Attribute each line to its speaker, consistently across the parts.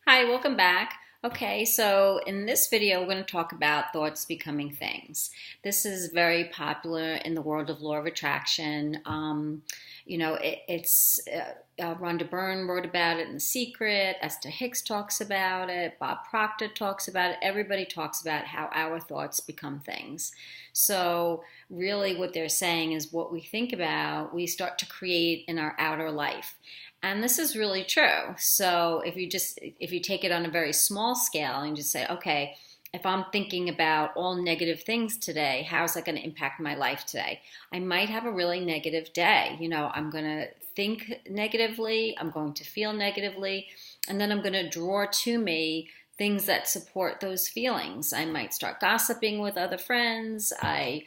Speaker 1: Hi, welcome back. Okay, so in this video, we're going to talk about thoughts becoming things. This is very popular in the world of law of attraction. Rhonda Byrne wrote about it in The Secret. Esther Hicks talks about it. Bob Proctor talks about it. Everybody talks about how our thoughts become things. So really what they're saying is what we think about, we start to create in our outer life. And this is really true. So if you take it on a very small scale and just say, okay, if I'm thinking about all negative things today, how's that going to impact my life today? I might have a really negative day. I'm going to think negatively, I'm going to feel negatively, and then I'm going to draw to me things that support those feelings. I might start gossiping with other friends. I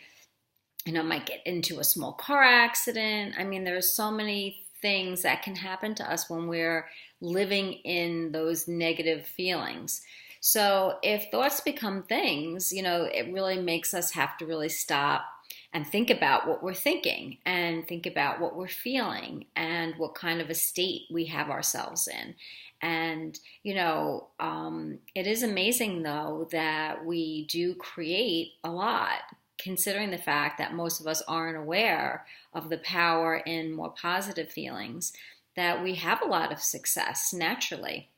Speaker 1: might get into a small car accident. I mean, there's so many things that can happen to us when we're living in those negative feelings. So if thoughts become things, it really makes us have to really stop and think about what we're thinking and think about what we're feeling and what kind of a state we have ourselves in. And, it is amazing, though, that we do create a lot, considering the fact that most of us aren't aware of the power in more positive feelings, that we have a lot of success naturally.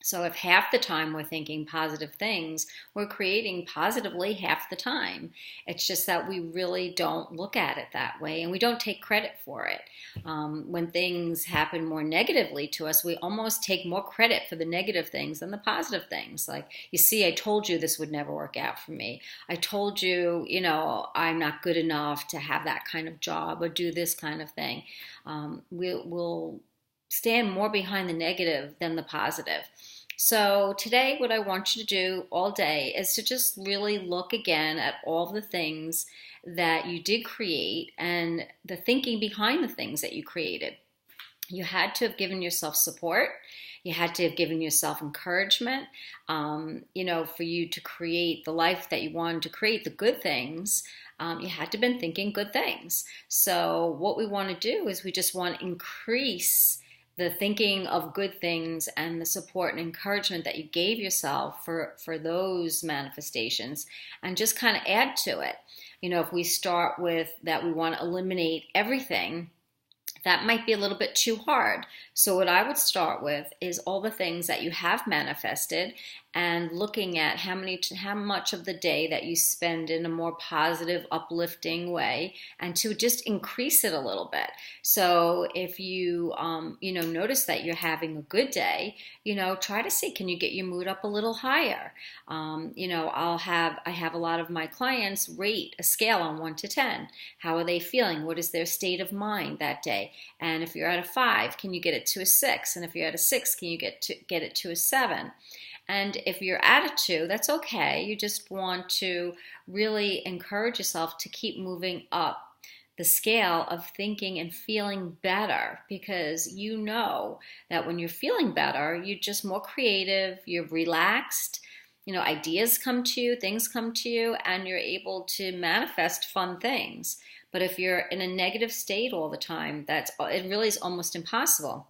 Speaker 1: So if half the time we're thinking positive things, we're creating positively half the time. It's just that we really don't look at it that way and we don't take credit for it. When things happen more negatively to us, we almost take more credit for the negative things than the positive things. Like, you see, I told you this would never work out for me. I told you, I'm not good enough to have that kind of job or do this kind of thing. We'll stand more behind the negative than the positive. So today, what I want you to do all day is to just really look again at all the things that you did create and the thinking behind the things that you created. You had to have given yourself support. You had to have given yourself encouragement, for you to create the life that you wanted to create, the good things. You had to have been thinking good things. So what we want to do is we just want to increase the thinking of good things and the support and encouragement that you gave yourself for those manifestations, and just kind of add to it. If we start with that we want to eliminate everything, that might be a little bit too hard. So what I would start with is all the things that you have manifested and looking at how much of the day that you spend in a more positive, uplifting way, and to just increase it a little bit. So if you, notice that you're having a good day, try to see, can you get your mood up a little higher? I have a lot of my clients rate a scale on 1 to 10. How are they feeling? What is their state of mind that day? And if you're at a 5, can you get it to a 6? And if you're at a 6, can you get it to a 7? And if you're at a 2, that's okay. You just want to really encourage yourself to keep moving up the scale of thinking and feeling better, because you know that when you're feeling better, you're just more creative, you're relaxed, ideas come to you, things come to you, and you're able to manifest fun things. But if you're in a negative state all the time, it really is almost impossible.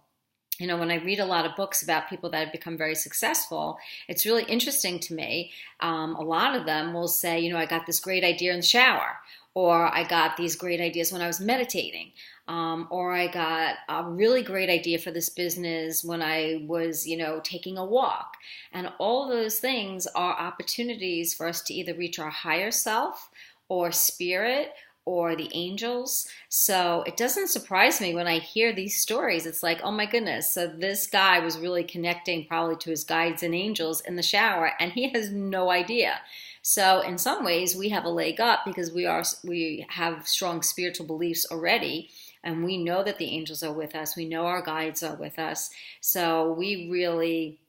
Speaker 1: When I read a lot of books about people that have become very successful, it's really interesting to me. A lot of them will say, I got this great idea in the shower, or I got these great ideas when I was meditating, or I got a really great idea for this business when I was, taking a walk. And all those things are opportunities for us to either reach our higher self or spirit or the angels. So it doesn't surprise me when I hear these stories. It's like, oh my goodness, so this guy was really connecting probably to his guides and angels in the shower, and he has no idea. So in some ways, we have a leg up because we have strong spiritual beliefs already, and we know that the angels are with us. We know our guides are with us. So we really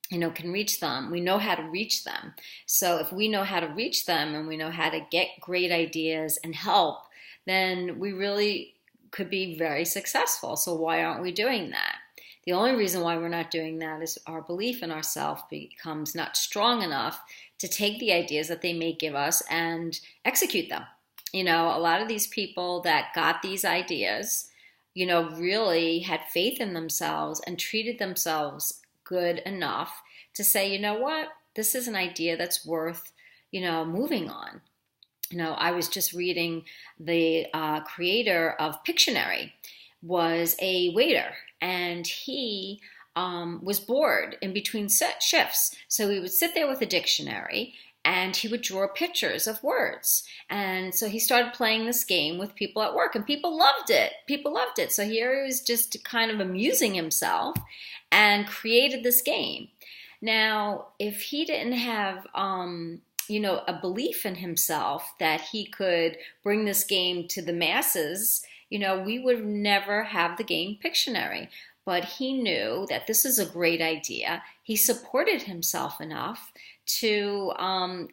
Speaker 1: can reach them. We know how to reach them. So if we know how to reach them and we know how to get great ideas and help, then we really could be very successful. So why aren't we doing that? The only reason why we're not doing that is our belief in ourselves becomes not strong enough to take the ideas that they may give us and execute them. A lot of these people that got these ideas, really had faith in themselves and treated themselves good enough to say, you know what, this is an idea that's worth, moving on. I was just reading the creator of Pictionary was a waiter, and he was bored in between set shifts. So he would sit there with a dictionary and he would draw pictures of words. And so he started playing this game with people at work, and people loved it. People loved it. So here he was just kind of amusing himself and created this game. Now, if he didn't have a belief in himself that he could bring this game to the masses, we would never have the game Pictionary. But he knew that this is a great idea. He supported himself enough to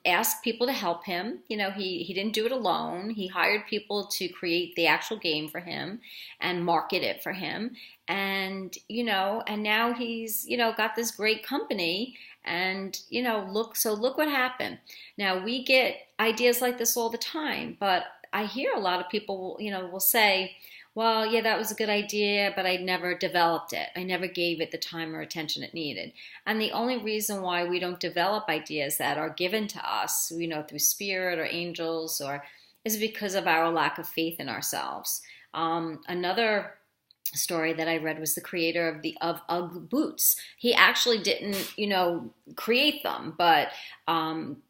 Speaker 1: ask people to help him. He didn't do it alone. He hired people to create the actual game for him and market it for him. And, and now he's, got this great company. And, look what happened. Now, we get ideas like this all the time, but I hear a lot of people, will say, well, yeah, that was a good idea, but I never developed it. I never gave it the time or attention it needed. And the only reason why we don't develop ideas that are given to us, through spirit or angels, is because of our lack of faith in ourselves. Another story that I read was the creator of UGG boots. He actually didn't, create them, but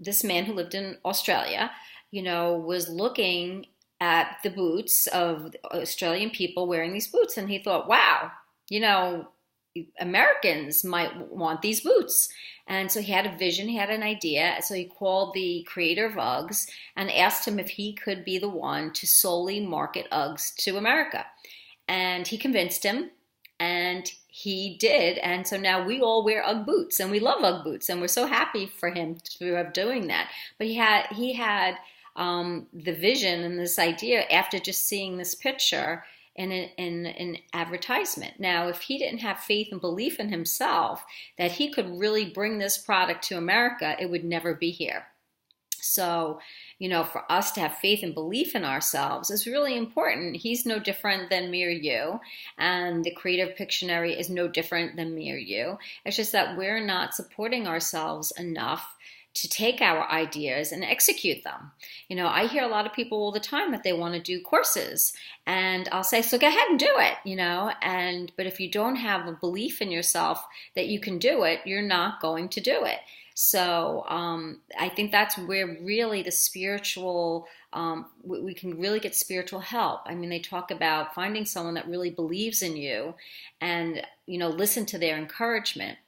Speaker 1: this man who lived in Australia, was looking at the boots of Australian people wearing these boots, and he thought, wow, Americans might want these boots. And so he had a vision, he had an idea. So he called the creator of Uggs and asked him if he could be the one to solely market Uggs to America. And he convinced him, and he did. And so now we all wear Ugg boots, and we love Ugg boots, and we're so happy for him for doing that. But he had the vision and this idea after just seeing this picture in an advertisement. Now, if he didn't have faith and belief in himself that he could really bring this product to America, it would never be here. So, for us to have faith and belief in ourselves is really important. He's no different than me or you, and the creative Pictionary is no different than me or you. It's just that we're not supporting ourselves enough to take our ideas and execute them. I hear a lot of people all the time that they want to do courses, and I'll say, so go ahead and do it, but if you don't have a belief in yourself that you can do it, you're not going to do it. So I think that's where really the spiritual, we can really get spiritual help. I mean, they talk about finding someone that really believes in you and, listen to their encouragement.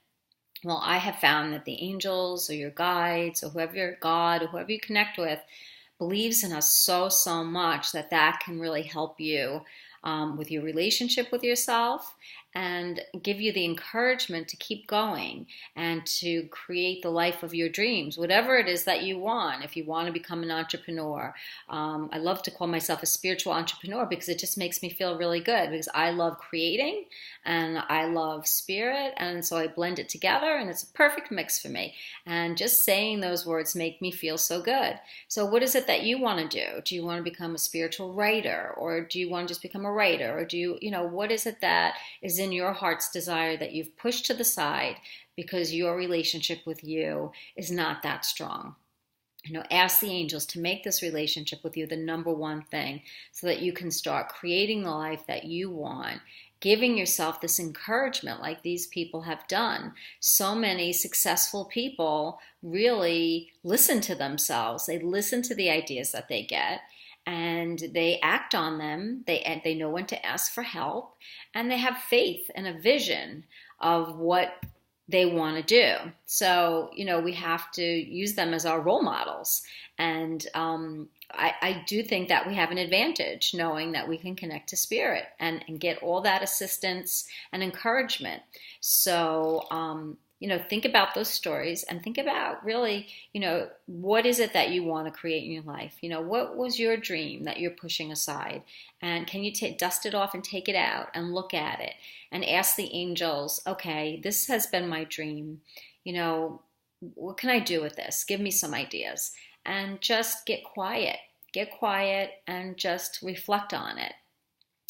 Speaker 1: Well, I have found that the angels or your guides or God or whoever you connect with believes in us so much that can really help you with your relationship with yourself and give you the encouragement to keep going and to create the life of your dreams, whatever it is that you want. If you want to become an entrepreneur, I love to call myself a spiritual entrepreneur because it just makes me feel really good, because I love creating and I love spirit, and so I blend it together and it's a perfect mix for me. And just saying those words make me feel so good. So what is it that you want to do? Do you want to become a spiritual writer, or do you want to just become a writer, or do you, what is it that is in your heart's desire that you've pushed to the side because your relationship with you is not that strong? Ask the angels to make this relationship with you the number one thing so that you can start creating the life that you want, giving yourself this encouragement like these people have done. So many successful people really listen to themselves. They listen to the ideas that they get, and they act on them. They know when to ask for help, and they have faith and a vision of what they want to do. So, we have to use them as our role models. And I do think that we have an advantage knowing that we can connect to spirit and get all that assistance and encouragement. So, think about those stories and think about really, what is it that you want to create in your life? What was your dream that you're pushing aside? And can you dust it off and take it out and look at it and ask the angels, okay, this has been my dream. What can I do with this? Give me some ideas. And just get quiet and just reflect on it.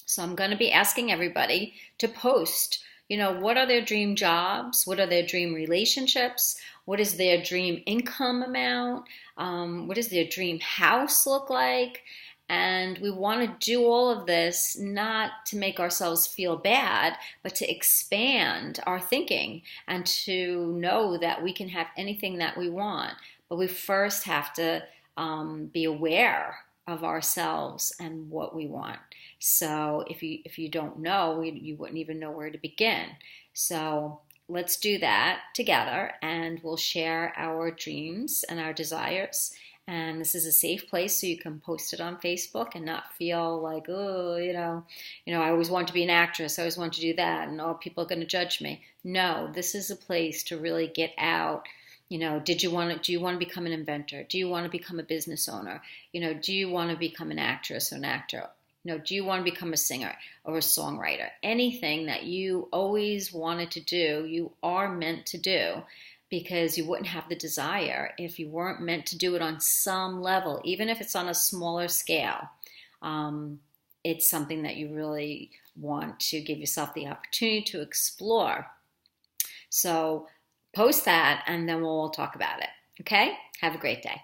Speaker 1: So I'm going to be asking everybody to post what are their dream jobs? What are their dream relationships? What is their dream income amount? What does their dream house look like? And we want to do all of this not to make ourselves feel bad, but to expand our thinking and to know that we can have anything that we want. But we first have to be aware of ourselves and what we want. So if you don't know, you wouldn't even know where to begin. So let's do that together, and we'll share our dreams and our desires. And this is a safe place, so you can post it on Facebook and not feel like, oh, I always want to be an actress. I always want to do that, and oh, people are going to judge me. No, this is a place to really get out. Do you want to become an inventor? Do you want to become a business owner? Do you want to become an actress or an actor? Do you want to become a singer or a songwriter? Anything that you always wanted to do, you are meant to do, because you wouldn't have the desire if you weren't meant to do it on some level, even if it's on a smaller scale. It's something that you really want to give yourself the opportunity to explore. So post that, and then we'll all talk about it. Okay? Have a great day.